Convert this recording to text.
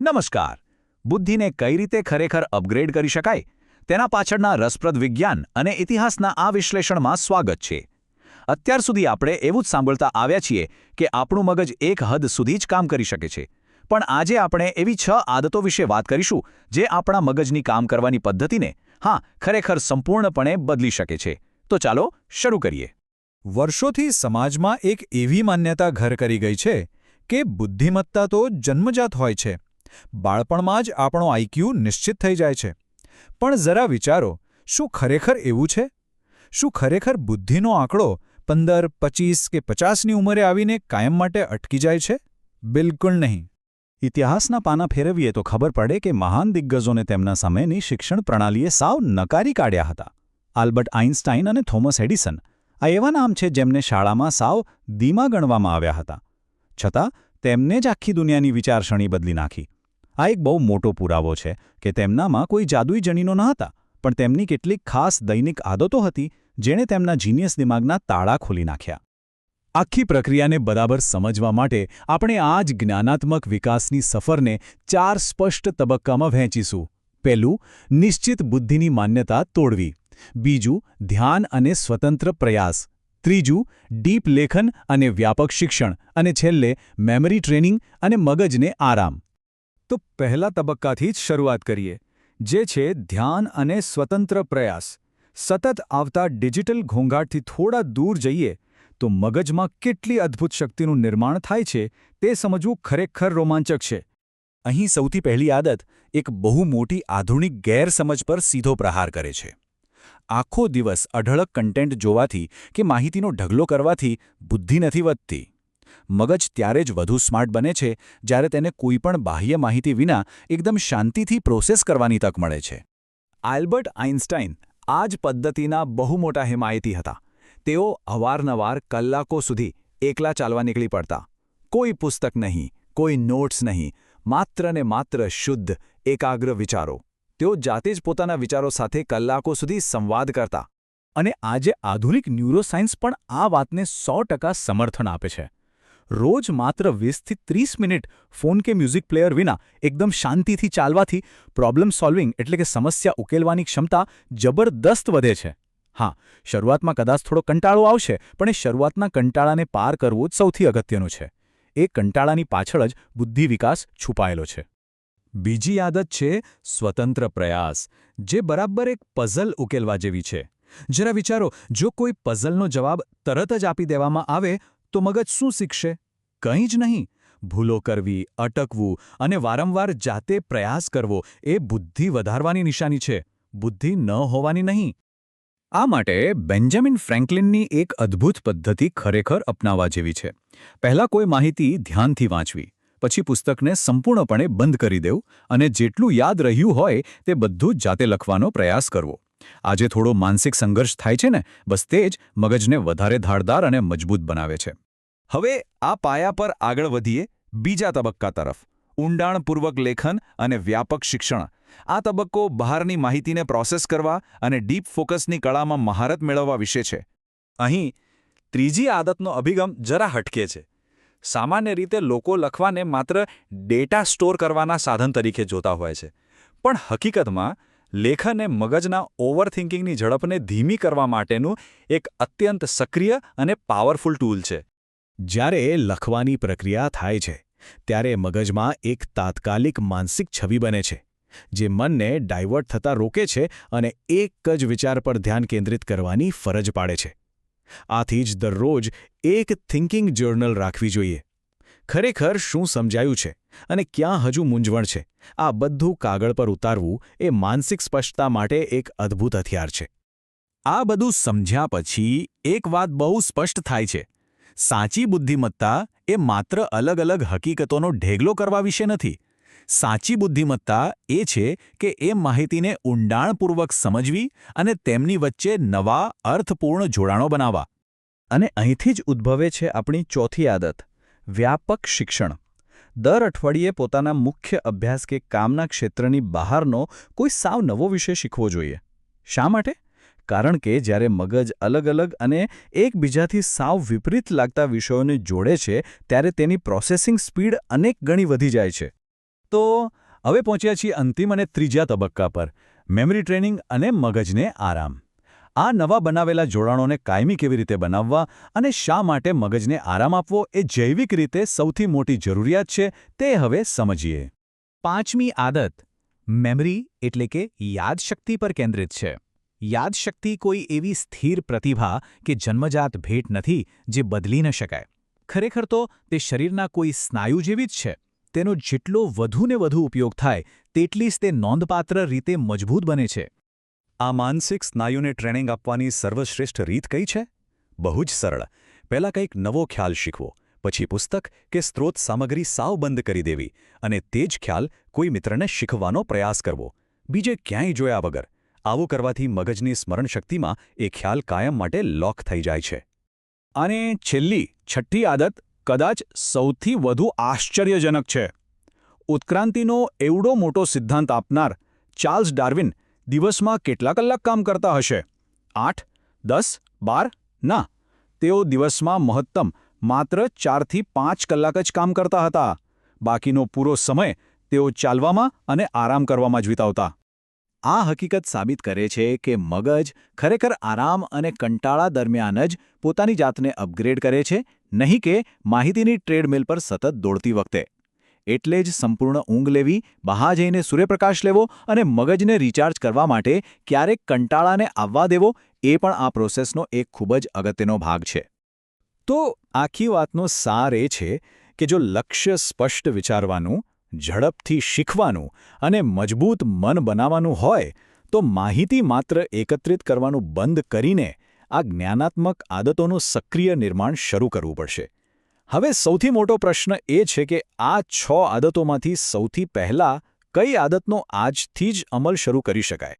નમસ્કાર. બુદ્ધિને કઈ રીતે ખરેખર અપગ્રેડ કરી શકાય તેના પાછળના રસપ્રદ વિજ્ઞાન અને ઇતિહાસના આ વિશ્લેષણમાં સ્વાગત છે. અત્યાર સુધી આપણે એવું જ સાંભળતા આવ્યા છીએ કે આપણું મગજ એક હદ સુધી જ કામ કરી શકે છે, પણ આજે આપણે એવી 6 આદતો વિશે વાત કરીશું જે આપણા મગજની કામ કરવાની પદ્ધતિને ખરેખર સંપૂર્ણપણે બદલી શકે છે. તો ચાલો શરૂ કરીએ. વર્ષોથી સમાજમાં એક એવી માન્યતા ઘર કરી ગઈ છે કે બુદ્ધિમત્તા તો જન્મજાત હોય છે. બાળપણમાં જ આપણો આઈક્યુ નિશ્ચિત થઈ જાય છે. પણ જરા વિચારો, શું ખરેખર એવું છે? શું ખરેખર બુદ્ધિનો આંકડો 15, 25 કે 50ની ઉંમરે આવીને કાયમ માટે અટકી જાય છે? બિલકુલ નહીં. ઇતિહાસના પાના ફેરવીએ તો ખબર પડે કે મહાન દિગ્ગજોને તેમના સમયની શિક્ષણ પ્રણાલીએ સાવ નકારી કાઢ્યા હતા. આલ્બર્ટ આઇન્સ્ટાઇન અને થોમસ એડિસન આ એવા નામ છે જેમને શાળામાં સાવ ધીમા ગણવામાં આવ્યા હતા. છતાં તેમને જ આખી દુનિયાની વિચારસરણી બદલી નાખી. આ એક બહુ મોટો પુરાવો છે કે તેમનામાં કોઈ જાદુઈ જનીનો ન હતા, પણ તેમની કેટલીક ખાસ દૈનિક આદતો હતી જેણે તેમના જીનિયસ દિમાગના તાળા ખોલી નાખ્યા. આખી પ્રક્રિયાને બરાબર સમજવા માટે આપણે આ જ જ્ઞાનાત્મક વિકાસની સફરને 4 સ્પષ્ટ તબક્કામાં વહેંચીશું. પહેલું, નિશ્ચિત બુદ્ધિની માન્યતા તોડવી. બીજું, ધ્યાન અને સ્વતંત્ર પ્રયાસ. ત્રીજું, ડીપ લેખન અને વ્યાપક શિક્ષણ. અને છેલ્લે, મેમરી ટ્રેનિંગ અને મગજને આરામ. તો પહેલા તબક્કાથી જ શરૂઆત કરીએ, જે છે ધ્યાન અને સ્વતંત્ર પ્રયાસ. સતત આવતા ડિજિટલ ઘોંઘાટથી થોડા દૂર જઈએ તો મગજમાં કેટલી અદ્ભુત શક્તિનું નિર્માણ થાય છે તે સમજવું ખરેખર રોમાંચક છે. અહીં સૌથી પહેલી આદત એક બહુ મોટી આધુનિક ગેરસમજ પર સીધો પ્રહાર કરે છે. આખો દિવસ અઢળક કન્ટેન્ટ જોવાથી કે માહિતીનો ઢગલો કરવાથી બુદ્ધિ નથી વધતી. મગજ ત્યારે જ વધુ સ્માર્ટ બને છે જ્યારે તેને કોઈપણ બાહ્ય માહિતી વિના એકદમ શાંતિથી પ્રોસેસ કરવાની તક મળે છે. આલ્બર્ટ આઇન્સ્ટાઇન આ જ પદ્ધતિના બહુ મોટા હિમાયતી હતા. તેઓ અવારનવાર કલાકો સુધી એકલા ચાલવા નીકળી પડતા. કોઈ પુસ્તક નહીં, કોઈ નોટ્સ નહીં, માત્ર ને માત્ર શુદ્ધ, એકાગ્ર વિચારો. તેઓ જાતે જ પોતાના વિચારો સાથે કલાકો સુધી સંવાદ કરતા. અને આજે આધુનિક ન્યુરોસાયન્સ પણ આ વાતને 100% સમર્થન આપે છે. રોજ માત્ર 20થી 30 મિનિટ ફોન કે મ્યુઝિક પ્લેયર વિના એકદમ શાંતિથી ચાલવાથી પ્રોબ્લેમ સોલ્વિંગ એટલે કે સમસ્યા ઉકેલવાની ક્ષમતા જબરદસ્ત વધે છે. શરૂઆતમાં કદાચ થોડો કંટાળો આવશે, પણ એ શરૂઆતના કંટાળાને પાર કરવું જ સૌથી અગત્યનું છે. એ કંટાળાની પાછળ જ બુદ્ધિ વિકાસ છુપાયેલો છે. બીજી આદત છે સ્વતંત્ર પ્રયાસ, જે બરાબર એક પઝલ ઉકેલવા જેવી છે. જરા વિચારો, જો કોઈ પઝલનો જવાબ તરત જ આપી દેવામાં આવે તો મગજ શું શીખશે? કંઈ જ નહીં. ભૂલો કરવી, અટકવું અને વારંવાર જાતે પ્રયાસ કરવો એ બુદ્ધિ વધારવાની નિશાની છે, બુદ્ધિ ન હોવાની નહીં. આ માટે બેન્જામિન ફ્રેન્કલિનની એક અદ્ભુત પદ્ધતિ ખરેખર અપનાવવા જેવી છે. પહેલાં કોઈ માહિતી ધ્યાનથી વાંચવી, પછી પુસ્તકને સંપૂર્ણપણે બંધ કરી દેવું અને જેટલું યાદ રહ્યું હોય તે બધું જ જાતે લખવાનો પ્રયાસ કરવો. આજે થોડો માનસિક સંઘર્ષ થાય છે ને, બસ તે જ મગજને વધારે ધારદાર અને મજબૂત બનાવે છે. હવે આ પાયા પર આગળ વધીએ બીજા તબક્કા તરફ, ઊંડાણપૂર્વક લેખન અને વ્યાપક શિક્ષણ. આ તબક્કો બહારની માહિતીને પ્રોસેસ કરવા અને ડીપ ફોકસની કળામાં મહારત મેળવવા વિશે છે. અહીં ત્રીજી આદતનો અભિગમ જરા હટકે છે. સામાન્ય રીતે લોકો લખવાને માત્ર ડેટા સ્ટોર કરવાના સાધન તરીકે જોતા હોય છે, પણ હકીકતમાં લેખન એ મગજના ઓવરથિંકિંગની ઝડપને ધીમી કરવા માટેનું એક અત્યંત સક્રિય અને પાવરફુલ ટૂલ છે. જ્યારે લખવાની પ્રક્રિયા થાય છે ત્યારે મગજમાં એક તાત્કાલિક માનસિક છબી બને છે, જે મનને ડાયવર્ટ થતા રોકે છે અને એક જ વિચાર પર ધ્યાન કેન્દ્રિત કરવાની ફરજ પાડે છે. આથી જ દરરોજ એક થિંકિંગ જર્નલ રાખવી જોઈએ. ખરેખર શું સમજાયું છે અને ક્યાં હજુ મૂંઝવણ છે, આ બધું કાગળ પર ઉતારવું એ માનસિક સ્પષ્ટતા માટે એક અદ્ભુત હથિયાર છે. આ બધું સમજ્યા પછી એક વાત બહુ સ્પષ્ટ થાય છે. સાચી બુદ્ધિમત્તા એ માત્ર અલગ અલગ હકીકતોનો ઢેગલો કરવા વિશે નથી. સાચી બુદ્ધિમત્તા એ છે કે એ માહિતીને ઊંડાણપૂર્વક સમજવી અને તેમની વચ્ચે નવા અર્થપૂર્ણ જોડાણો બનાવવા. અને અહીંથી જ ઉદ્ભવે છે આપણી ચોથી આદત, વ્યાપક શિક્ષણ. દર અઠવાડિયે પોતાના મુખ્ય અભ્યાસ કે કામના ક્ષેત્રની બહારનો કોઈ સાવ નવો વિષય શીખવો જોઈએ. શા માટે? કારણ કે જ્યારે મગજ અલગ અલગ અને એકબીજાથી સાવ વિપરીત લાગતા વિષયોને જોડે છે ત્યારે તેની પ્રોસેસિંગ સ્પીડ અનેક ગણી વધી જાય છે. તો હવે પહોંચ્યા છીએ અંતિમ અને ત્રીજા તબક્કા પર, મેમરી ટ્રેનિંગ અને મગજને આરામ. આ નવા બનાવેલા જોડાણોને કાયમી કેવી રીતે બનાવવા અને શા માટે મગજને આરામ આપવો એ જૈવિક રીતે સૌથી મોટી જરૂરિયાત છે તે હવે સમજીએ. 5મી આદત મેમરી એટલે કે યાદશક્તિ પર કેન્દ્રિત છે. યાદશક્તિ કોઈ એવી સ્થિર પ્રતિભા કે જન્મજાત ભેટ નથી જે બદલી ન શકાય. ખરેખર તો તે શરીરના કોઈ સ્નાયુ જેવી જ છે. તેનો જેટલો વધુને વધુ ઉપયોગ થાય તેટલી જ તે નોંધપાત્ર રીતે મજબૂત બને છે. આ માનસિક સ્નાયુને ટ્રેનિંગ આપવાની સર્વશ્રેષ્ઠ રીત કઈ છે? બહુ જ સરળ. પહેલાં કંઈક નવો ખ્યાલ શીખવો, પછી પુસ્તક કે સ્ત્રોત સામગ્રી સાવ બંધ કરી દેવી અને તે જ ખ્યાલ કોઈ મિત્રને શીખવવાનો પ્રયાસ કરવો, બીજે ક્યાંય જોયા વગર. આવું કરવાથી મગજની સ્મરણશક્તિમાં એ ખ્યાલ કાયમ માટે લોક થઈ જાય છે. અને છેલ્લી 6ઠ્ઠી આદત કદાચ સૌથી વધુ આશ્ચર્યજનક છે. ઉત્ક્રાંતિનો એવડો મોટો સિદ્ધાંત આપનાર ચાર્લ્સ ડાર્વિન દિવસમાં કેટલા કલાક કામ કરતા હશે? 8, 10, 12? ના, તેઓ દિવસમાં મહત્તમ માત્ર 4 થી 5 કલાક જ કામ કરતા હતા. બાકીનો પૂરો સમય તેઓ ચાલવામાં અને આરામ કરવામાં જ વિતાવતા. આ હકીકત સાબિત કરે છે કે મગજ ખરેખર આરામ અને કંટાળા દરમિયાન જ પોતાની જાતને અપગ્રેડ કરે છે, નહીં કે માહિતીની ટ્રેડમિલ પર સતત દોડતી વખતે. એટલે જ સંપૂર્ણ ઊંઘ લેવી, બહાર જઈને સૂર્યપ્રકાશ લેવો અને મગજને રિચાર્જ કરવા માટે ક્યારેક કંટાળાને આવવા દેવો એ પણ આ પ્રોસેસનો એક ખૂબ જ અગત્યનો ભાગ છે. તો આખી વાતનો સાર એ છે કે જો લક્ષ્ય સ્પષ્ટ વિચારવાનું, ઝડપથી શીખવાનું અને મજબૂત મન બનાવવાનું હોય તો માહિતી માત્ર એકત્રિત કરવાનું બંધ કરીને આ જ્ઞાનાત્મક આદતોનું સક્રિય નિર્માણ શરૂ કરવું પડશે. હવે સૌથી મોટો પ્રશ્ન એ છે કે આ 6 આદતોમાંથી સૌથી પહેલાં કઈ આદતનો આજથી જ અમલ શરૂ કરી શકાય?